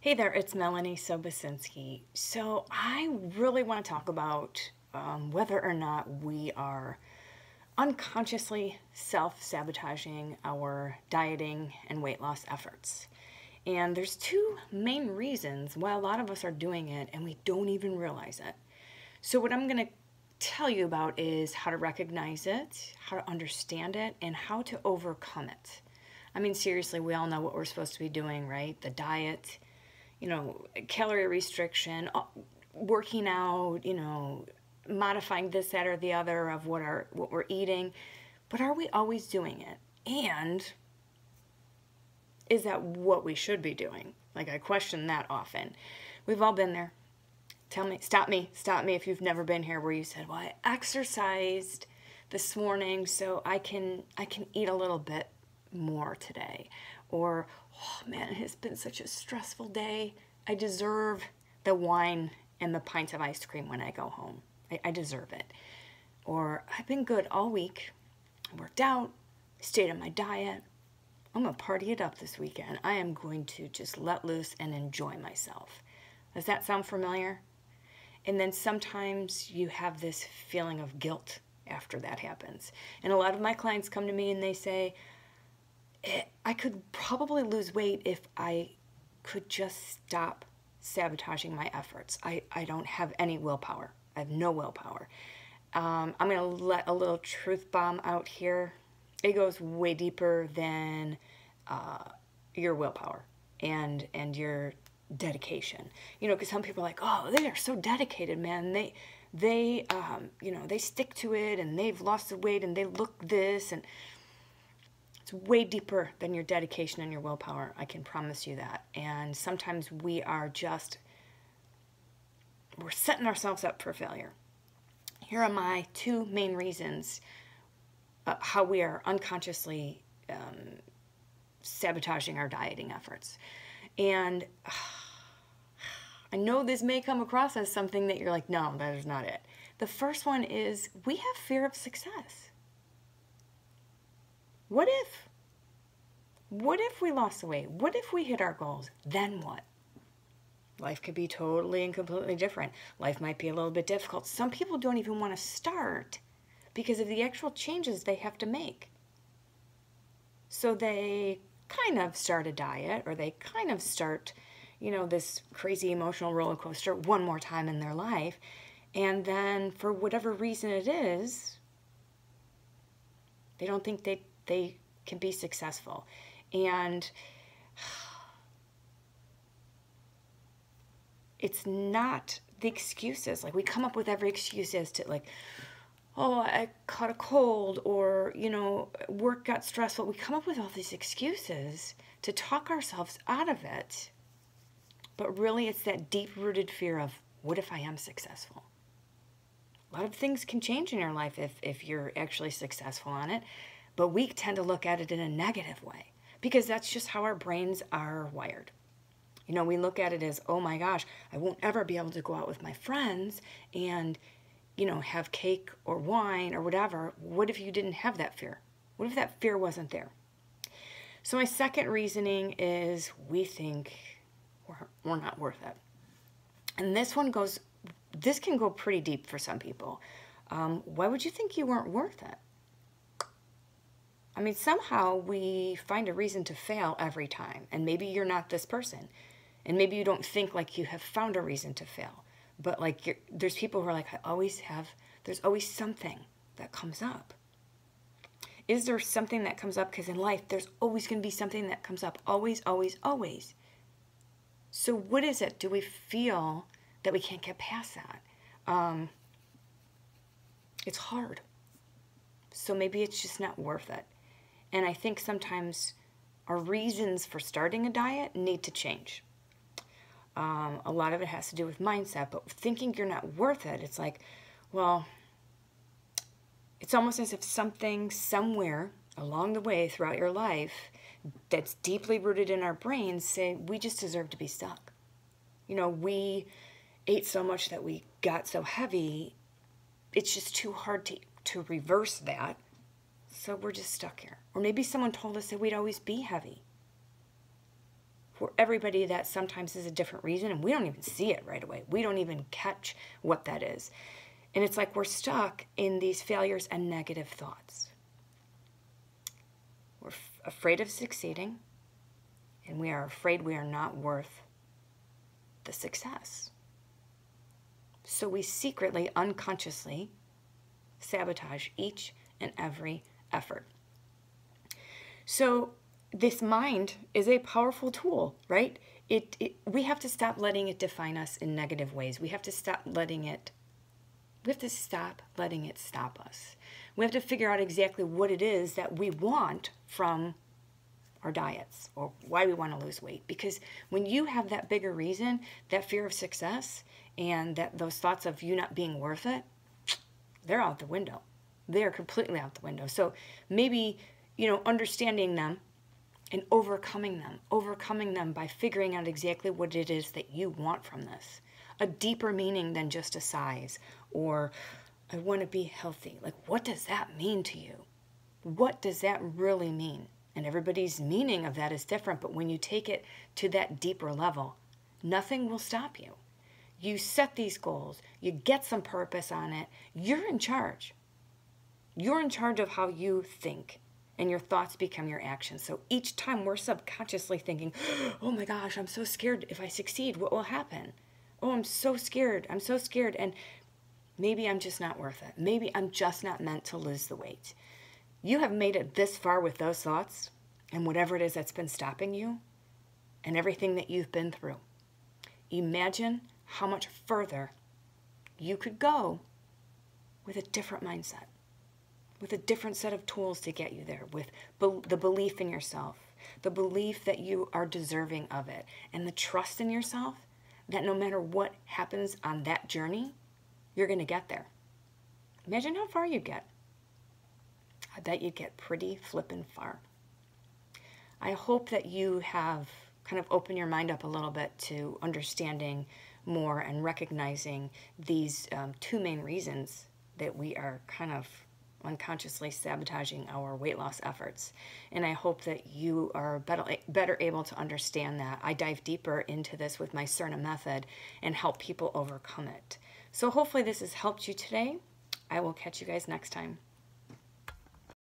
Hey there, it's Melanie Sobocinski. So I really want to talk about whether or not we are unconsciously self-sabotaging our dieting and weight loss efforts. And there's two main reasons why a lot of us are doing it and we don't even realize it. So what I'm going to tell you about is how to recognize it, how to understand it, and how to overcome it. I mean, seriously, we all know what we're supposed to be doing, right? The diet, calorie restriction, working out, modifying this, that, or the other of what we're eating. But are we always doing it? And is that what we should be doing? Like, I question that often. We've all been there. Stop me if you've never been here where you said, well, I exercised this morning so I can eat a little bit more today. Or, oh man, it has been such a stressful day. I deserve the wine and the pints of ice cream when I go home. I deserve it. Or, I've been good all week. I worked out, stayed on my diet. I'm going to party it up this weekend. I am going to just let loose and enjoy myself. Does that sound familiar? And then sometimes you have this feeling of guilt after that happens. And a lot of my clients come to me and they say, I could probably lose weight if I could just stop sabotaging my efforts. I don't have any willpower. I have no willpower. I'm going to let a little truth bomb out here. It goes way deeper than your willpower and your dedication. Because some people are like, oh, they are so dedicated, man. They stick to it and they've lost the weight and they look this, and it's way deeper than your dedication and your willpower. I can promise you that. And sometimes we're setting ourselves up for failure. Here are my two main reasons how we are unconsciously sabotaging our dieting efforts. And I know this may come across as something that you're like, no, that is not it. The first one is we have fear of success. What if we lost the weight? What if we hit our goals? Then what? Life could be totally and completely different. Life might be a little bit difficult. Some people don't even want to start because of the actual changes they have to make. So they kind of start a diet, or they kind of start, this crazy emotional roller coaster one more time in their life. And then for whatever reason it is, they don't think they can be successful. And it's not the excuses. Like, we come up with every excuse as to, like, oh, I caught a cold, or, work got stressful. We come up with all these excuses to talk ourselves out of it. But really, it's that deep-rooted fear of, what if I am successful? A lot of things can change in your life if you're actually successful on it. But we tend to look at it in a negative way because that's just how our brains are wired. We look at it as, oh my gosh, I won't ever be able to go out with my friends and, have cake or wine or whatever. What if you didn't have that fear? What if that fear wasn't there? So my second reasoning is we think we're not worth it. And this can go pretty deep for some people. Why would you think you weren't worth it? I mean, somehow we find a reason to fail every time. And maybe you're not this person. And maybe you don't think like you have found a reason to fail. But like there's people who are like, there's always something that comes up. Is there something that comes up? Because in life, there's always going to be something that comes up. Always, always, always. So what is it? Do we feel that we can't get past that? It's hard. So maybe it's just not worth it. And I think sometimes our reasons for starting a diet need to change. A lot of it has to do with mindset, but thinking you're not worth it, it's like, well, it's almost as if something somewhere along the way throughout your life that's deeply rooted in our brains say we just deserve to be stuck. We ate so much that we got so heavy, it's just too hard to reverse that. So we're just stuck here. Or maybe someone told us that we'd always be heavy. for everybody that sometimes is a different reason, and we don't even see it right away. We don't even catch what that is. And it's like we're stuck in these failures and negative thoughts. We're afraid of succeeding, and we are afraid we are not worth the success. So we secretly, unconsciously sabotage each and every effort. So this mind is a powerful tool, right? We have to stop letting it define us in negative ways. We have to stop letting it stop us. We have to figure out exactly what it is that we want from our diets or why we want to lose weight. Because when you have that bigger reason, that fear of success and those thoughts of you not being worth it, they're out the window. They're completely out the window. So maybe, understanding them and overcoming them by figuring out exactly what it is that you want from this. A deeper meaning than just a size or I want to be healthy. Like, what does that mean to you? What does that really mean? And everybody's meaning of that is different, but when you take it to that deeper level, nothing will stop you. You set these goals, you get some purpose on it, you're in charge. You're in charge of how you think, and your thoughts become your actions. So each time we're subconsciously thinking, oh my gosh, I'm so scared. If I succeed, what will happen? Oh, I'm so scared. And maybe I'm just not worth it. Maybe I'm just not meant to lose the weight. You have made it this far with those thoughts and whatever it is that's been stopping you and everything that you've been through. Imagine how much further you could go with a different mindset, with a different set of tools to get you there, with the belief in yourself, the belief that you are deserving of it, and the trust in yourself that no matter what happens on that journey, you're going to get there. Imagine how far you'd get. I bet you'd get pretty flippin' far. I hope that you have kind of opened your mind up a little bit to understanding more and recognizing these two main reasons that we are kind of unconsciously sabotaging our weight loss efforts. And I hope that you are better able to understand that. I dive deeper into this with my Cerna method and help people overcome it. So hopefully this has helped you today. I will catch you guys next time.